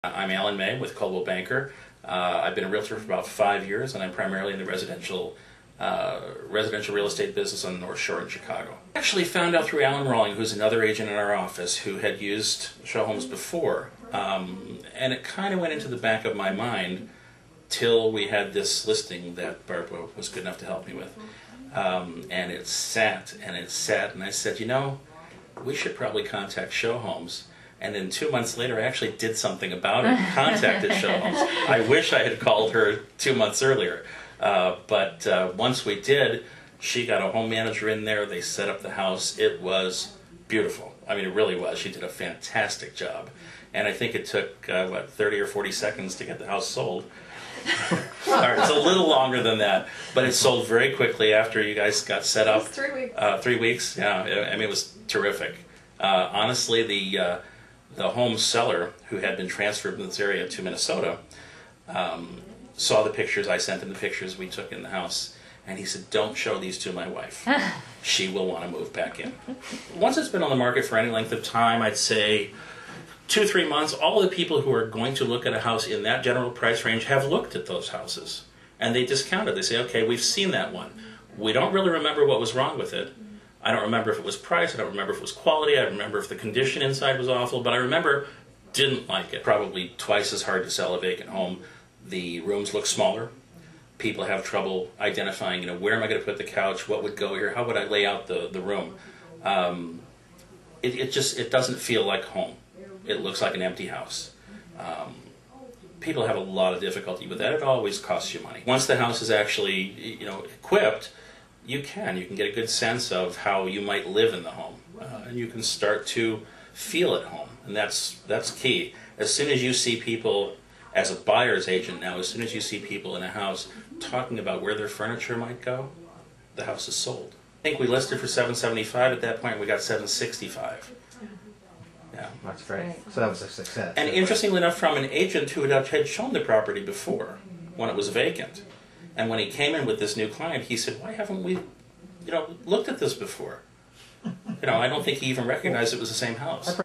I'm Alan May with Coldwell Banker. I've been a realtor for about 5 years, and I'm primarily in the residential real estate business on the North Shore in Chicago. I actually found out through Alan Rawling, who's another agent in our office who had used show homes before, and it kind of went into the back of my mind till we had this listing that Barbara was good enough to help me with. And it sat and it sat, and I said, you know, we should probably contact show homes. And then 2 months later, I actually did something about it, contacted show homes. I wish I had called her 2 months earlier. But once we did, she got a home manager in there, they set up the house. It was beautiful. I mean, it really was. She did a fantastic job. And I think it took, 30 or 40 seconds to get the house sold. It's a little longer than that, but it sold very quickly after you guys got set up. It was 3 weeks. 3 weeks, yeah. I mean, it was terrific. Honestly, the home seller, who had been transferred from this area to Minnesota, saw the pictures. I sent him the pictures we took in the house, and he said, don't show these to my wife. She will want to move back in. Once it's been on the market for any length of time, I'd say 2-3 months, all the people who are going to look at a house in that general price range have looked at those houses, and they discount it. They say, okay, we've seen that one. We don't really remember what was wrong with it. I don't remember if it was price, I don't remember if it was quality, I don't remember if the condition inside was awful, but I remember didn't like it. Probably twice as hard to sell a vacant home. The rooms look smaller. People have trouble identifying, where am I going to put the couch, what would go here, how would I lay out the room. It doesn't feel like home. It looks like an empty house. People have a lot of difficulty with that. It always costs you money. Once the house is actually, equipped, you can get a good sense of how you might live in the home, and you can start to feel at home, and that's key. As soon as you see people, as a buyer's agent now, as soon as you see people in a house talking about where their furniture might go, the house is sold. I think we listed for $775. At that point, we got $765. Yeah, that's great. So that was a success. And interestingly enough, from an agent who had shown the property before, when it was vacant. And when he came in with this new client, he said, why haven't we, looked at this before? I don't think he even recognized it was the same house.